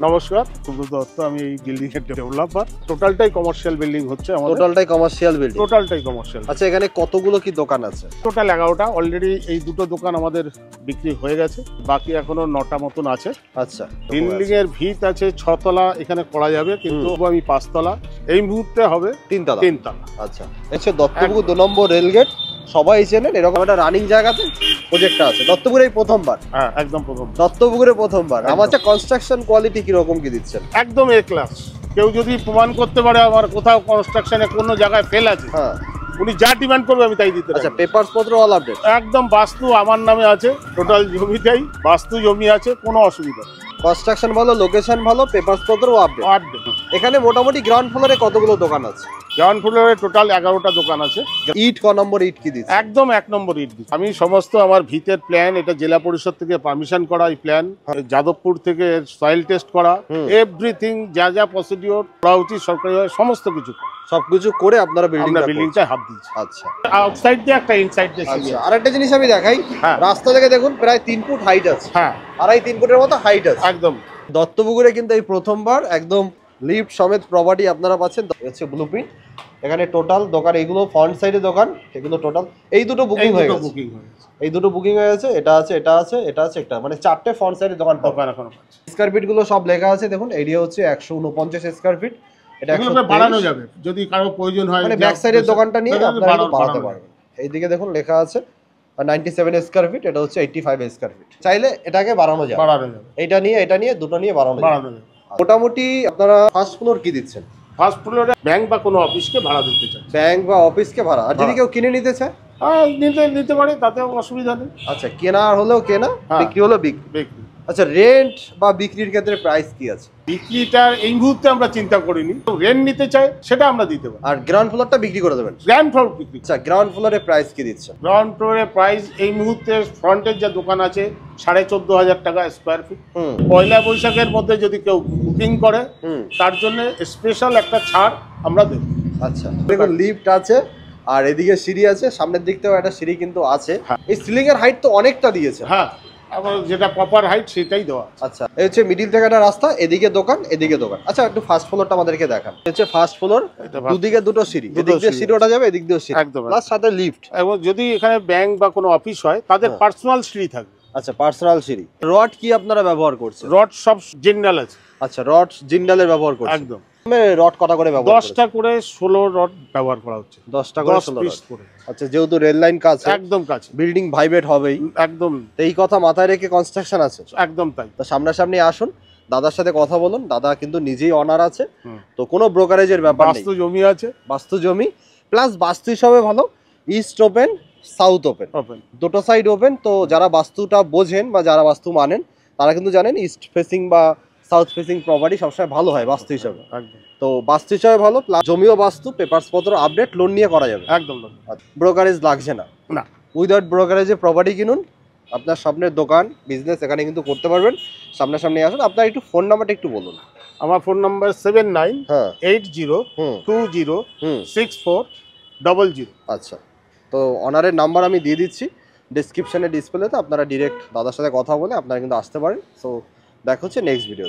নমস্কার, সুব্রত দত্ত। আমি এই বিল্ডিং এর ডেভেলপার। টোটালটাই কমার্শিয়াল বিল্ডিং হচ্ছে আমাদের। টোটালটাই কমার্শিয়াল বিল্ডিং। টোটালটাই কমার্শিয়াল। আচ্ছা, এখানে কতগুলো কি দোকান আছে? টোটাল 11টা। অলরেডি এই দুটো দোকান আমাদের বিক্রি হয়ে গেছে, বাকি এখনো 9টা মতন আছে। আচ্ছা, বিল্ডিং এর ভিত আছে 6 তলা, এখানে করা যাবে, কিন্তু আমি 5 তলা, এই মুহূর্তে হবে 3 তলা। 3 তলা। আচ্ছা, হচ্ছে দত্তপুকুর 2 নম্বর রেলগেট। সবাই চেনেন, এরকম একটা রানিং জায়গাতে প্রজেক্টটা আছে। দত্তপুরে এই প্রথমবার? হ্যাঁ, একদম প্রথম। দত্তপুকুরে প্রথমবার। আমার কনস্ট্রাকশন কোয়ালিটি কি রকম কি দিচ্ছেন? একদম এ ক্লাস। কেউ যদি প্রমাণ করতে পারে আমার কোথাও কনস্ট্রাকশনে কোনো জায়গায় ফেল আছে, হ্যাঁ, উনি যা ডিমান্ড করবে আমি তাই দিতে। আচ্ছা, পেপারস পত্র অল আপডেট? একদম। বাস্তু আমার নামে আছে, টোটাল জমিটাই বাস্তু জমি আছে, কোনো অসুবিধা নেই। কনস্ট্রাকশন ভালো, লোকেশন ভালো, পেপারস পত্র আপডেট। এখানে মোটামুটি গ্রাউন্ড ফ্লোরে কতগুলো দোকান আছে? গ্রাউন্ড ফ্লোরে টোটাল 11টা দোকান আছে। ইট ক নম্বর ইট কি দিচ্ছে? একদম 1 নম্বর ইট দিচ্ছে। আমি সমস্ত আমার ভিতের প্ল্যান, এটা জেলা পরিষদ থেকে পারমিশন করা এই প্ল্যান, যাদবপুর থেকে সয়েল টেস্ট করা, এভরিথিং যা যা প্রসিডিওর করা উচিত সরকারিভাবে সমস্ত কিছু সবকিছু করে আপনারা বিল্ডিংটা হাত দিচ্ছি। আচ্ছা, আউটসাইড দিয়ে একটা ইনসাইড দিয়ে। আচ্ছা, আরেকটা জিনিস আমি দেখাই। রাস্তা থেকে দেখুন প্রায় 3 ফুট হাইট আছে। হ্যাঁ, 2.5-3 ফুটের মতো হাইট আছে। একদম। দত্তপুকুরে কিন্তু এই প্রথমবার একদম লিফট সমেত প্রপার্টি আপনারা পাচ্ছেন। হচ্ছে ব্লুপ্রিন্ট। এখানে টোটাল দোকান, এগুলো ফ্রন্ট সাইডে দোকান, এগুলো টোটাল এই দুটো বুকিং হয়ে গেছে। এই দুটো বুকিং হয়ে গেছে। এটা আছে, এটা আছে, এটা আছে, একটা মানে 4টে ফ্রন্ট সাইডে দোকান এখনো। স্কয়ার ফিট গুলো সব লেখা আছে দেখুন। এরিয়া হচ্ছে 149 স্কয়ার ফিট। এটা 100 বাড়ানো যাবে যদি কারো প্রয়োজন হয়, মানে ব্যাক সাইডের দোকানটা নিয়ে আপনারা বাড়াতে পারবেন। এইদিকে দেখুন লেখা আছে 97 স্কয়ার ফিট, এটা হচ্ছে 85 স্কয়ার ফিট। চাইলে এটাকে বাড়ানো যাবে। এটা নিয়ে দুটো নিয়ে বাড়ানো যাবে। মোটামুটি আপনারা ফার্স্ট ফ্লোর কি দিচ্ছেন? ফার্স্ট ফ্লোরে ব্যাংক বা কোনো অফিসকে ভাড়া দিতে চাই। ব্যাংক বা অফিসকে ভাড়া। আর যদি কেউ কিনে নিতে চায়, নিতে পারে, তাতেও অসুবিধা নেই। আচ্ছা, কেনা হলেও কেনা, বিক্রি হলেও বিক্রি। আচ্ছা, রেন্ট বা বিক্রির ক্ষেত্রে প্রাইস কি আছে? বিক্রিটার এই মুহূর্তে আমরা চিন্তা করিনি। রেন্ট নিতে চাই সেটা আমরা দিতে পারি। আর গ্রাউন্ড ফ্লোরটা বিক্রি করে দেবেন? গ্রাউন্ড ফ্লোর বিক্রি। আচ্ছা, গ্রাউন্ড ফ্লোরে প্রাইস কি দিচ্ছেন? গ্রাউন্ড ফ্লোরে প্রাইস এই মুহূর্তে ফ্রন্টের যে দোকান আছে 14,500 টাকা স্কোয়ার ফিট। পয়লা বৈশাখের মধ্যে যদি কেউ বুকিং করে, তার জন্য স্পেশাল একটা ছাড় আমরা দেব। আচ্ছা, দেখুন লিফট আছে, আর এদিকে সিঁড়ি আছে, সামনের দিক থেকেও একটা সিঁড়ি কিন্তু আছে। এই সিলিং এর হাইট তো অনেকটা দিয়েছে। হ্যাঁ, আবার যেটা প্রপার হাইট সেটাই দেওয়া। আচ্ছা, এই হচ্ছে মিডিল থেকে একটা রাস্তা, এদিকে দোকান, এদিকে দোকান। আচ্ছা, একটু ফার্স্ট ফ্লোরটা আমাদেরকে দেখান। হচ্ছে ফার্স্ট ফ্লোর, দুদিকে দুটো সিঁড়ি, এদিক দিয়ে সিঁড়ি ওঠা যাবে, এদিক দিয়ে সিঁড়ি, একদম প্লাস সাথে লিফট। এবং যদি এখানে ব্যাংক বা কোনো অফিস হয়, তাদের পার্সোনাল সিঁড়ি থাকবে। আচ্ছা, পার্সোনাল সিঁড়ি। রড কি আপনারা ব্যবহার করছেন? রড সব জিন্দাল আছে। আচ্ছা, রড জিন্দালের ব্যবহার করছেন? একদম। রড কটা করে ব্যবহার? 10টা করে 16 রড ব্যবহার করা হচ্ছে। 10টা করে 16 পিস করে। আচ্ছা, যেহেতু রেল লাইন কাছে, একদম কাছে, বিল্ডিং ভাইব্রেট হবেই। একদম। এই কথা মাথায় রেখে কনস্ট্রাকশন আছে। একদম তাই। তো সামনাসামনি আসুন, দাদার সাথে কথা বলুন। দাদা কিন্তু নিজেই অনার আছে, তো কোনো ব্রোকারেজের ব্যাপার নেই। বাস্তু জমি আছে, বাস্তু জমি প্লাস বাস্তু হিসাবে ভালো। ইস্ট ওপেন, সাউথ ওপেন, দুটো সাইড ওপেন। তো যারা বাস্তুটা বোঝেন বা যারা বাস্তু মানেন, তারা কিন্তু জানেন ইস্ট ফেসিং বা সাউথ ফেসিং প্রপার্টি সবসময় ভালো হয় বাস্তু হিসাবে। তো বাস্তু হিসাবে ভালো, প্লাস জমিও বাস্তু, পেপারস পত্র আপডেট, লোন নিয়ে করা যাবে। একদম। ব্রোকারেজ লাগছে না। উইদাউট ব্রোকারেজে প্রপার্টি কিনুন, আপনার স্বপ্নের দোকান, বিজনেস এখানে কিন্তু করতে পারবেন। সামনাসামনি আসুন। আপনার একটু ফোন নাম্বারটা একটু বলুন। আমার ফোন নাম্বার 7980206400। আচ্ছা, তো অনারের নাম্বার আমি দিয়ে দিচ্ছি ডিসক্রিপশনে, ডিসপ্লেতে। আপনারা ডিরেক্ট দাদার সাথে কথা বলে আপনারা কিন্তু আসতে পারেন। সো দেখা হচ্ছে নেক্সট ভিডিও।